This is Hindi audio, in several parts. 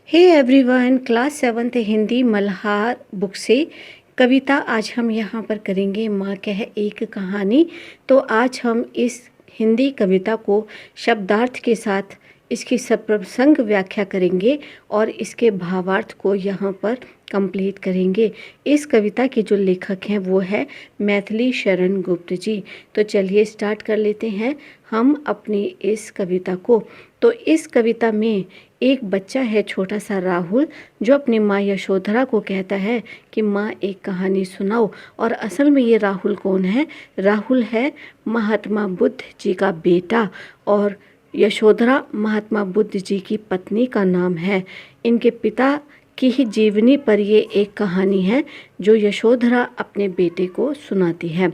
हे everyone, class 7th Hindi Malhar book से कविता आज हम यहाँ पर करेंगे माँ कह एक कहानी। तो आज हम इस हिंदी कविता को शब्दार्थ के साथ इसकी सप्रसंग व्याख्या करेंगे और इसके भावार्थ को यहाँ पर कंप्लीट करेंगे। इस कविता के जो लेखक हैं वो है मैथिली शरण गुप्त जी। तो चलिए स्टार्ट कर लेते हैं हम अपनी इस कविता को। तो इस कविता में एक बच्चा है छोटा सा राहुल, जो अपनी माँ यशोधरा को कहता है कि माँ एक कहानी सुनाओ। और असल में ये राहुल कौन है? राहुल है महात्मा बुद्ध जी का बेटा और यशोधरा महात्मा बुद्ध जी की पत्नी का नाम है। इनके पिता की ही जीवनी पर ये एक कहानी है जो यशोधरा अपने बेटे को सुनाती है।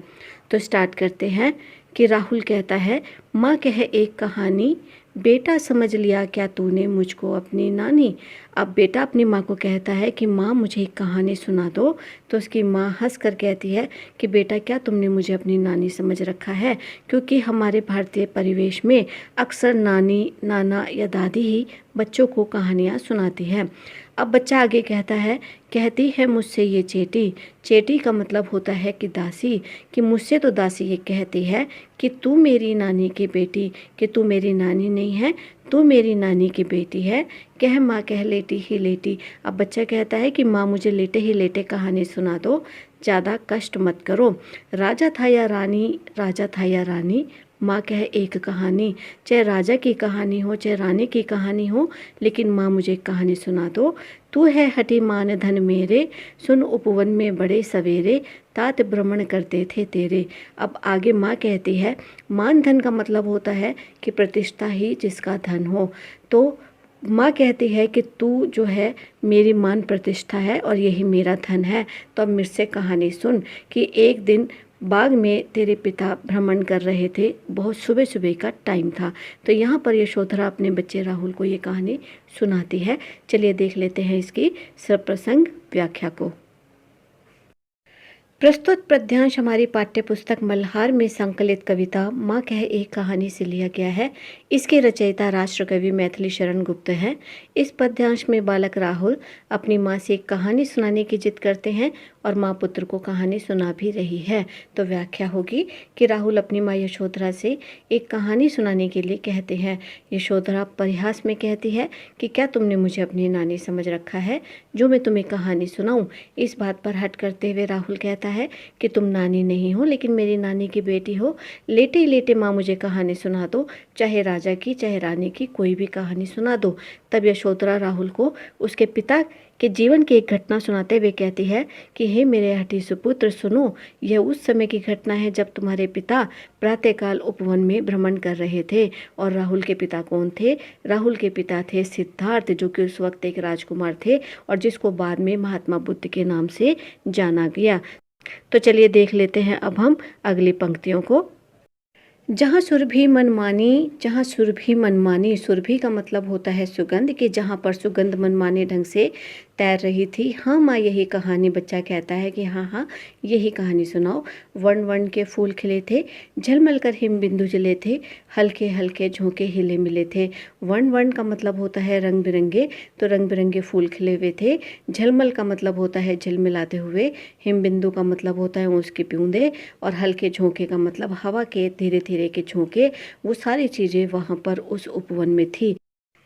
तो स्टार्ट करते हैं कि राहुल कहता है, माँ कह एक कहानी, बेटा समझ लिया क्या तूने मुझको अपनी नानी। अब बेटा अपनी माँ को कहता है कि माँ मुझे एक कहानी सुना दो। तो उसकी माँ हंस कर कहती है कि बेटा क्या तुमने मुझे अपनी नानी समझ रखा है? क्योंकि हमारे भारतीय परिवेश में अक्सर नानी, नाना या दादी ही बच्चों को कहानियाँ सुनाती है। अब बच्चा आगे कहता है, कहती है मुझसे ये चेटी। चेटी का मतलब होता है कि दासी, कि मुझसे तो दासी ये कहती है कि तू मेरी नानी की बेटी, कि तू मेरी नानी नहीं है, तू मेरी नानी की बेटी है। कह माँ कह लेटी ही लेटी। अब बच्चा कहता है कि माँ मुझे लेटे ही लेटे कहानी सुना दो, ज़्यादा कष्ट मत करो। राजा था या रानी, राजा था या रानी, माँ कह एक कहानी। चाहे राजा की कहानी हो चाहे रानी की कहानी हो, लेकिन माँ मुझे एक कहानी सुना दो। तू है हठी मान धन मेरे, सुन उपवन में बड़े सवेरे, तात भ्रमण करते थे तेरे। अब आगे माँ कहती है, मान धन का मतलब होता है कि प्रतिष्ठा ही जिसका धन हो। तो माँ कहती है कि तू जो है मेरी मान प्रतिष्ठा है और यही मेरा धन है। तो अब मुझसे कहानी सुन कि एक दिन बाग में तेरे पिता भ्रमण कर रहे थे, बहुत सुबह सुबह का टाइम था। तो यहाँ पर यशोधरा अपने बच्चे राहुल को ये कहानी सुनाती है। चलिए देख लेते हैं इसकी सप्रसंग व्याख्या को। प्रस्तुत पद्यांश हमारी पाठ्य पुस्तक मल्हार में संकलित कविता माँ कह एक कहानी से लिया गया है। इसके रचयिता राष्ट्रकवि मैथिली शरण गुप्त हैं। इस पद्यांश में बालक राहुल अपनी माँ से एक कहानी सुनाने की जिद करते हैं और माँ पुत्र को कहानी सुना भी रही है। तो व्याख्या होगी कि राहुल अपनी माँ यशोधरा से एक कहानी सुनाने के लिए कहते हैं। यशोधरा परिहास में कहती है कि क्या तुमने मुझे अपनी नानी समझ रखा है जो मैं तुम्हें कहानी सुनाऊं? इस बात पर हट करते हुए राहुल कहता है कि तुम नानी नहीं हो लेकिन मेरी नानी की बेटी हो। लेटे ही लेटे माँ मुझे कहानी सुना दो, चाहे राजा की चाहे रानी की, कोई भी कहानी सुना दो। तब यशोधरा राहुल को उसके पिता के जीवन की एक घटना सुनाते हुए कहती है कि हे मेरे हठी सुपुत्र, सुनो, यह उस समय की घटना है जब तुम्हारे पिता प्रातःकाल उपवन में भ्रमण कर रहे थे। और राहुल के पिता कौन थे? राहुल के पिता थे सिद्धार्थ, जो कि उस वक्त एक राजकुमार थे और जिसको बाद में महात्मा बुद्ध के नाम से जाना गया। तो चलिए देख लेते हैं अब हम अगली पंक्तियों को। जहाँ सुरभि मनमानी, जहाँ सुरभि मनमानी, सुरभि का मतलब होता है सुगंध, कि जहाँ पर सुगंध मनमाने ढंग से तैर रही थी। हाँ माँ यही कहानी, बच्चा कहता है कि हाँ हाँ यही कहानी सुनाओ। वर्ण वर्ण के फूल खिले थे, झलमल कर हिम बिंदु जले थे, हल्के हल्के झोंके हिले मिले थे। वर्ण वर्ण का मतलब होता है रंग बिरंगे, तो रंग बिरंगे फूल खिले हुए थे। झलमल का मतलब होता है झलमिलाते हुए, हिम बिंदु का मतलब होता है उसकी बूंदे, और हल्के झोंके का मतलब हवा के धीरे धीरे के झोंके। वो सारी चीज़ें वहाँ पर उस उपवन में थी।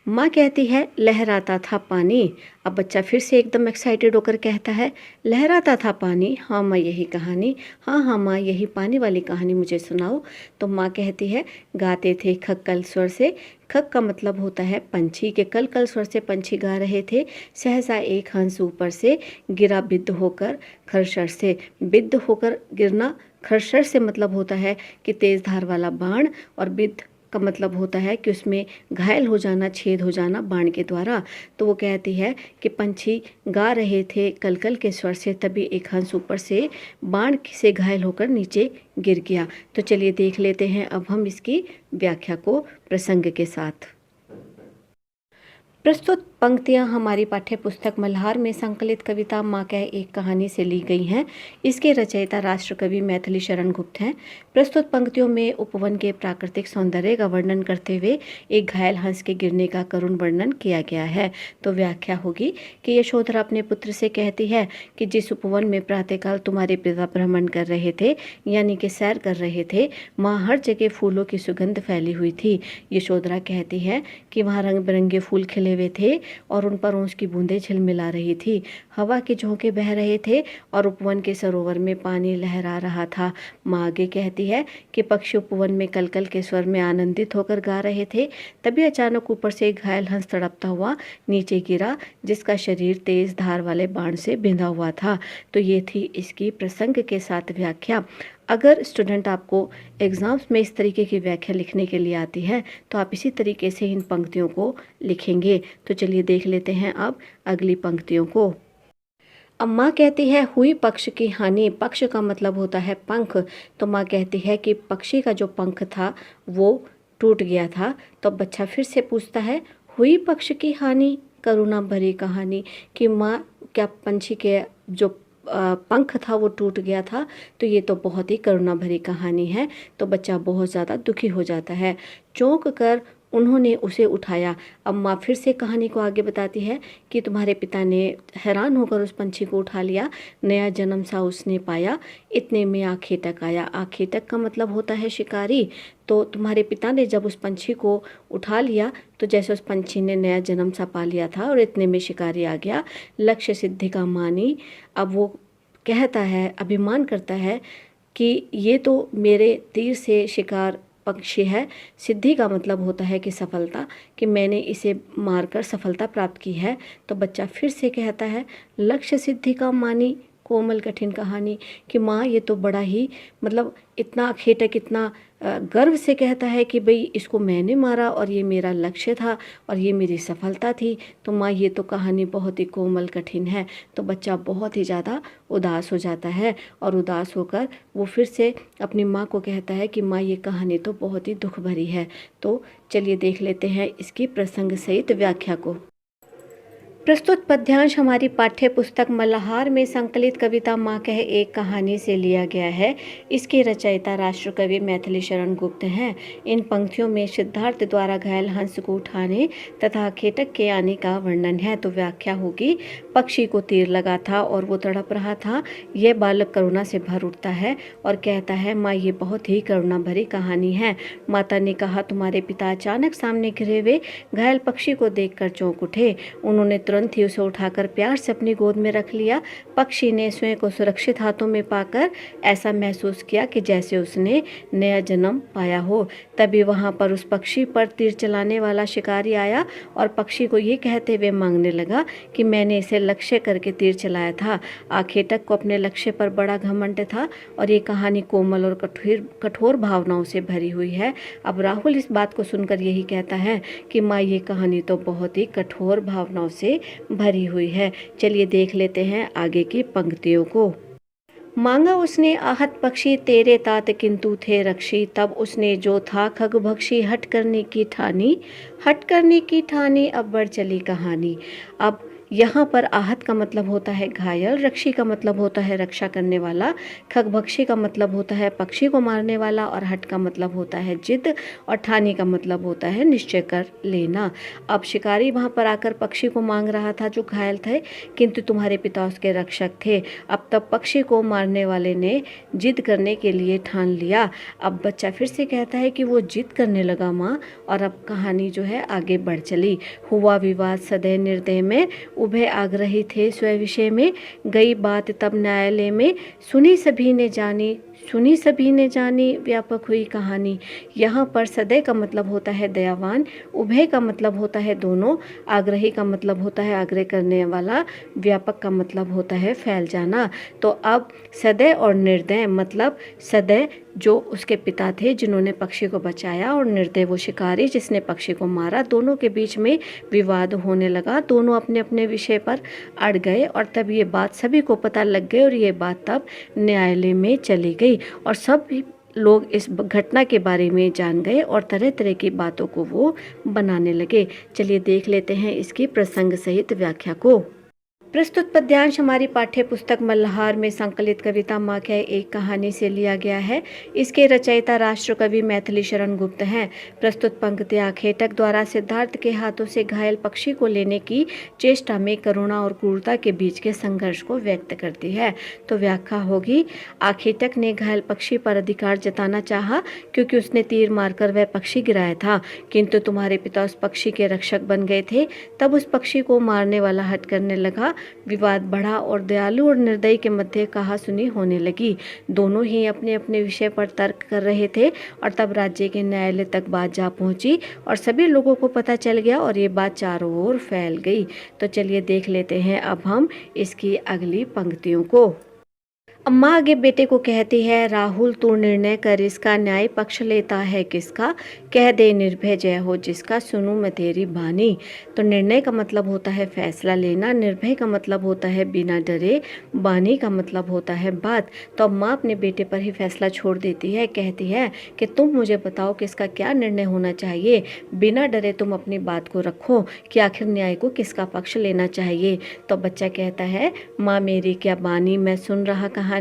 माँ कहती है लहराता था पानी। अब बच्चा फिर से एकदम एक्साइटेड होकर कहता है, लहराता था पानी, हाँ माँ यही कहानी, हाँ हाँ माँ यही पानी वाली कहानी मुझे सुनाओ। तो माँ कहती है, गाते थे खक्कल स्वर से। खक का मतलब होता है पंछी, के कल कल स्वर से पंछी गा रहे थे। सहसा एक हंस ऊपर से गिरा बिद्ध होकर खरशर से। बिद्ध होकर गिरना, खरशर से मतलब होता है कि तेज धार वाला बाण, और बिद्ध का मतलब होता है कि उसमें घायल हो जाना, छेद हो जाना बाण के द्वारा। तो वो कहती है कि पंछी गा रहे थे कलकल के स्वर से, तभी एक हंस ऊपर से बाण से घायल होकर नीचे गिर गया। तो चलिए देख लेते हैं अब हम इसकी व्याख्या को प्रसंग के साथ। प्रस्तुत पंक्तियाँ हमारी पाठ्य पुस्तक मल्हार में संकलित कविता माँ कह एक कहानी से ली गई हैं। इसके रचयिता राष्ट्रकवि मैथिली शरण गुप्त हैं। प्रस्तुत पंक्तियों में उपवन के प्राकृतिक सौंदर्य का वर्णन करते हुए एक घायल हंस के गिरने का करुण वर्णन किया गया है। तो व्याख्या होगी कि यशोधरा अपने पुत्र से कहती है कि जिस उपवन में प्रातःकाल तुम्हारे पिता भ्रमण कर रहे थे, यानी कि सैर कर रहे थे, वहाँ हर जगह फूलों की सुगंध फैली हुई थी। यशोधरा कहती है कि वहाँ रंग बिरंगे फूल खिले हुए थे और उन पर ओस की बूंदें झिलमिला रही थी। हवा के झोंके बह रहे थे और उपवन के सरोवर में पानी लहरा रहा था। माँ आगे कहती है कि पक्षी उपवन में कलकल के स्वर में आनंदित होकर गा रहे थे। तभी अचानक ऊपर से एक घायल हंस तड़पता हुआ नीचे गिरा, जिसका शरीर तेज धार वाले बाण से बिंधा हुआ था। तो ये थी इसकी प्रसंग के साथ व्याख्या। अगर स्टूडेंट आपको एग्ज़ाम्स में इस तरीके की व्याख्या लिखने के लिए आती है तो आप इसी तरीके से इन पंक्तियों को लिखेंगे। तो चलिए देख लेते हैं अब अगली पंक्तियों को। अब माँ कहती है हुई पक्ष की हानि। पक्ष का मतलब होता है पंख। तो माँ कहती है कि पक्षी का जो पंख था वो टूट गया था। तो बच्चा फिर से पूछता है हुई पक्ष की हानि, करुणा भरी कहानी, कि माँ क्या पंछी के जो पंख था वो टूट गया था। तो ये तो बहुत ही करुणा भरी कहानी है। तो बच्चा बहुत ज़्यादा दुखी हो जाता है। चौंक कर उन्होंने उसे उठाया। अब माँ फिर से कहानी को आगे बताती है कि तुम्हारे पिता ने हैरान होकर उस पंछी को उठा लिया, नया जन्म सा उसने पाया, इतने में आखेटक आया। आखेटक का मतलब होता है शिकारी। तो तुम्हारे पिता ने जब उस पंछी को उठा लिया तो जैसे उस पंछी ने नया जन्म सा पा लिया था और इतने में शिकारी आ गया। लक्ष्य सिद्धि का मानी। अब वो कहता है, अभिमान करता है कि ये तो मेरे तीर से शिकार पक्षी है। सिद्धि का मतलब होता है कि सफलता, कि मैंने इसे मारकर सफलता प्राप्त की है। तो बच्चा फिर से कहता है लक्ष्य सिद्धि का मानी, कोमल कठिन कहानी, कि माँ ये तो बड़ा ही मतलब इतना अखेटक, इतना गर्व से कहता है कि भाई इसको मैंने मारा और ये मेरा लक्ष्य था और ये मेरी सफलता थी। तो माँ ये तो कहानी बहुत ही कोमल कठिन है। तो बच्चा बहुत ही ज़्यादा उदास हो जाता है और उदास होकर वो फिर से अपनी माँ को कहता है कि माँ ये कहानी तो बहुत ही दुख भरी है। तो चलिए देख लेते हैं इसकी प्रसंग सहित व्याख्या को। प्रस्तुत पद्यांश हमारी पाठ्य पुस्तक मल्हार में संकलित कविता माँ कह एक कहानी से लिया गया है। इसके रचयिता राष्ट्रकवि मैथिली शरण गुप्त हैं। इन पंक्तियों में सिद्धार्थ द्वारा घायल हंस को उठाने तथा खेटक के आने का वर्णन है। तो व्याख्या होगी, पक्षी को तीर लगा था और वो तड़प रहा था। यह बालक करुणा से भर उठता है और कहता है माँ ये बहुत ही करुणा भरी कहानी है। माता ने कहा तुम्हारे पिता अचानक सामने घिरे हुए घायल पक्षी को देखकर चौंक उठे। उन्होंने तुरंत ही उसे उठाकर प्यार से अपनी गोद में रख लिया। पक्षी ने स्वयं को सुरक्षित हाथों में पाकर ऐसा महसूस किया कि जैसे उसने नया जन्म पाया हो। तभी वहां पर उस पक्षी पर तीर चलाने वाला शिकारी आया और पक्षी को ये कहते हुए मांगने लगा कि मैंने इसे लक्ष्य करके तीर चलाया था। आखेटक को अपने लक्ष्य पर बड़ा घमंड था और ये कहानी कोमल और कठोर भावनाओं से भरी हुई है। अब राहुल इस बात को सुनकर यही कहता है कि माँ ये कहानी तो बहुत ही कठोर भावनाओं से भरी हुई है। चलिए देख लेते हैं आगे की पंक्तियों को। मांगा उसने आहत पक्षी तेरे तात किंतु थे रक्षी, तब उसने जो था खग भक्षी हट करने की ठानी, हट करने की ठानी अब बढ़ चली कहानी। अब यहाँ पर आहत का मतलब होता है घायल, रक्षी का मतलब होता है रक्षा करने वाला, खगभक्षी का मतलब होता है पक्षी को मारने वाला और हट का मतलब होता है जिद और ठानी का मतलब होता है निश्चय कर लेना। अब शिकारी वहाँ पर आकर पक्षी को मांग रहा था जो घायल थे, किंतु तुम्हारे पिता उसके रक्षक थे। अब तब पक्षी को मारने वाले ने जिद करने के लिए ठान लिया। अब बच्चा फिर से कहता है कि वो जिद करने लगा माँ, और अब कहानी जो है आगे बढ़ चली। हुआ विवाद सदैव निर्दय में, उभय आग्रही थे स्वयं विषय में, गई बात तब न्यायालय में, सुनी सभी ने जानी, सुनी सभी ने जानी, व्यापक हुई कहानी। यहाँ पर सदैव का मतलब होता है दयावान, उभय का मतलब होता है दोनों, आग्रही का मतलब होता है आग्रह करने वाला, व्यापक का मतलब होता है फैल जाना। तो अब सदैव और निर्दय मतलब सदैव जो उसके पिता थे जिन्होंने पक्षी को बचाया और निर्दय वो शिकारी जिसने पक्षी को मारा, दोनों के बीच में विवाद होने लगा। दोनों अपने अपने विषय पर अड़ गए और तब ये बात सभी को पता लग गई और ये बात तब न्यायालय में चली गई और सब लोग इस घटना के बारे में जान गए और तरह तरह की बातों को वो बनाने लगे। चलिए देख लेते हैं इसकी प्रसंग सहित व्याख्या को। प्रस्तुत पद्यांश हमारी पाठ्य पुस्तक मल्हार में संकलित कविता माँ कहे एक कहानी से लिया गया है। इसके रचयिता राष्ट्रकवि मैथिली शरण गुप्त हैं। प्रस्तुत पंक्तियाँ आखेटक द्वारा सिद्धार्थ के हाथों से घायल पक्षी को लेने की चेष्टा में करुणा और क्रूरता के बीच के संघर्ष को व्यक्त करती है। तो व्याख्या होगी, आखेटक ने घायल पक्षी पर अधिकार जताना चाहा क्योंकि उसने तीर मारकर वह पक्षी गिराया था, किंतु तुम्हारे पिता उस पक्षी के रक्षक बन गए थे। तब उस पक्षी को मारने वाला हट करने लगा। विवाद बढ़ा और दयालु और निर्दयी के मध्य कहासुनी होने लगी। दोनों ही अपने अपने विषय पर तर्क कर रहे थे और तब राज्य के न्यायालय तक बात जा पहुंची और सभी लोगों को पता चल गया और ये बात चारों ओर फैल गई। तो चलिए देख लेते हैं अब हम इसकी अगली पंक्तियों को। अम्मा आगे बेटे को कहती है, राहुल तू निर्णय कर, इसका न्याय पक्ष लेता है किसका, कह दे निर्भय जय हो जिसका, सुनूं मैं तेरी बानी। तो निर्णय का मतलब होता है फैसला लेना, निर्भय का मतलब होता है बिना डरे, बानी का मतलब होता है बात। तो अम्मा अपने बेटे पर ही फैसला छोड़ देती है, कहती है कि तुम मुझे बताओ कि इसका क्या निर्णय होना चाहिए, बिना डरे तुम अपनी बात को रखो कि आखिर न्याय को किसका पक्ष लेना चाहिए। तो बच्चा कहता है, माँ मेरी क्या बानी, मैं सुन रहा कहानी,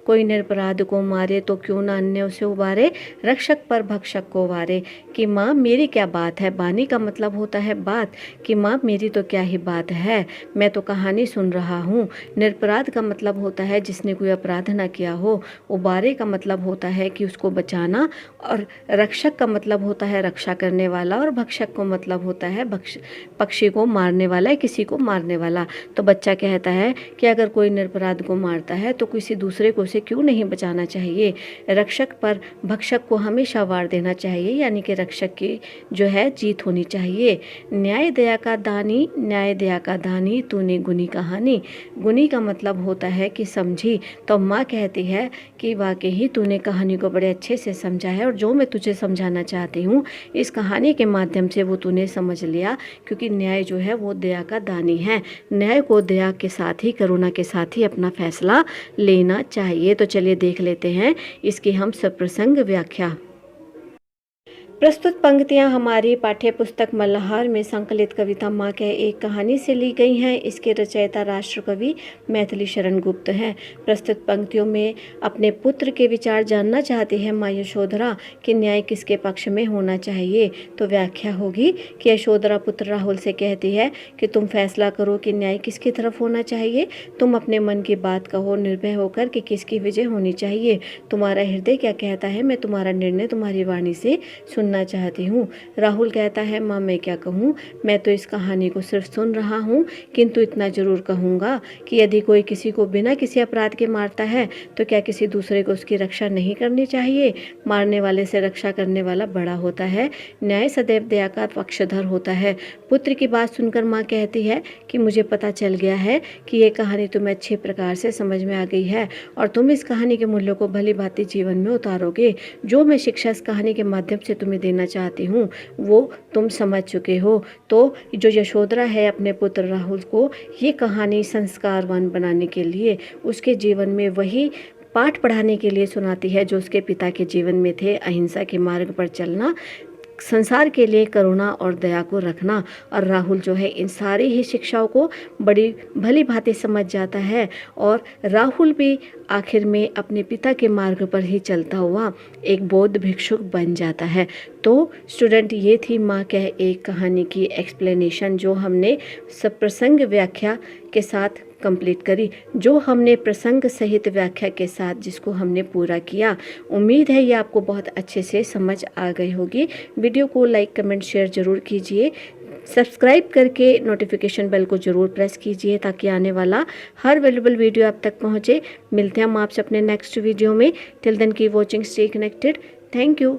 कोई निरपराध को मारे तो क्यों ना अन्य उसे उबारे, रक्षक पर भक्षक को वारे। कि माँ मेरी क्या बात है, बानी का मतलब होता है बात, कि माँ मेरी तो क्या ही बात है, मैं तो कहानी सुन रहा हूँ। निरपराध का मतलब होता है जिसने कोई अपराध ना किया हो, उबारे का मतलब होता है कि उसको बचाना, और रक्षक का मतलब होता है रक्षा करने वाला, और भक्षक को मतलब होता है पक्षी को मारने वाला, किसी को मारने वाला। तो बच्चा कहता है कि अगर कोई निरपराध को मारता है तो किसी दूसरे को उसे क्यों नहीं बचाना चाहिए। रक्षक पर भक्षक को हमेशा वार देना चाहिए, यानी कि रक्षक की जो है जीत होनी चाहिए। न्याय दया का दानी, न्याय दया का दानी, तूने गुनी कहानी। गुनी का मतलब होता है कि समझी। तो माँ कहती है कि वाकई ही तूने कहानी को बड़े अच्छे से समझा है, और जो मैं तुझे समझाना चाहती हूँ इस कहानी के माध्यम से वो तूने समझ लिया, क्योंकि न्याय जो है वो दया का दानी है। न्याय को दया के साथ ही, करुणा के साथ ही अपना फैसला लेना चाहिए। तो चलिए देख लेते हैं इसकी हम सप्रसंग व्याख्या। प्रस्तुत पंक्तियां हमारी पाठ्य पुस्तक मल्हार में संकलित कविता माँ कहे एक कहानी से ली गई हैं। इसके रचयिता राष्ट्रकवि मैथिली शरण गुप्त हैं। प्रस्तुत पंक्तियों में अपने पुत्र के विचार जानना चाहती है माँ यशोधरा कि न्याय किसके पक्ष में होना चाहिए। तो व्याख्या होगी कि यशोधरा पुत्र राहुल से कहती है कि तुम फैसला करो कि न्याय किसकी तरफ होना चाहिए। तुम अपने मन की बात कहो निर्भय होकर कि किसकी विजय होनी चाहिए। तुम्हारा हृदय क्या कहता है, मैं तुम्हारा निर्णय तुम्हारी वाणी से सुनना चाहती हूँ। राहुल कहता है, माँ मैं क्या कहूँ, मैं तो इस कहानी को सिर्फ सुन रहा हूँ, किंतु इतना जरूर कहूँगा कि यदि कोई किसी को बिना किसी अपराध के मारता है तो क्या किसी दूसरे को उसकी रक्षा नहीं करनी चाहिए। मारने वाले से रक्षा करने वाला बड़ा होता है। न्याय सदैव दया का पक्षधर होता है। पुत्र की बात सुनकर माँ कहती है कि मुझे पता चल गया है कि ये कहानी तुम्हें अच्छे प्रकार से समझ में आ गई है और तुम इस कहानी के मूल्यों को भली भांति जीवन में उतारोगे। जो मैं शिक्षा इस कहानी के माध्यम से तुम्हें देना चाहती हूँ वो तुम समझ चुके हो। तो जो यशोधरा है अपने पुत्र राहुल को ये कहानी संस्कारवान बनाने के लिए, उसके जीवन में वही पाठ पढ़ाने के लिए सुनाती है जो उसके पिता के जीवन में थे, अहिंसा के मार्ग पर चलना, संसार के लिए करुणा और दया को रखना। और राहुल जो है इन सारी ही शिक्षाओं को बड़ी भली भांति समझ जाता है और राहुल भी आखिर में अपने पिता के मार्ग पर ही चलता हुआ एक बौद्ध भिक्षुक बन जाता है। तो स्टूडेंट ये थी माँ कहे एक कहानी की एक्सप्लेनेशन जो हमने सप्रसंग व्याख्या के साथ कंप्लीट करी, जो हमने प्रसंग सहित व्याख्या के साथ जिसको हमने पूरा किया। उम्मीद है ये आपको बहुत अच्छे से समझ आ गई होगी। वीडियो को लाइक कमेंट शेयर ज़रूर कीजिए। सब्सक्राइब करके नोटिफिकेशन बेल को ज़रूर प्रेस कीजिए ताकि आने वाला हर अवेलेबल वीडियो आप तक पहुँचे। मिलते हैं हम आपसे अपने नेक्स्ट वीडियो में। Till then keep watching, stay connected. Thank you.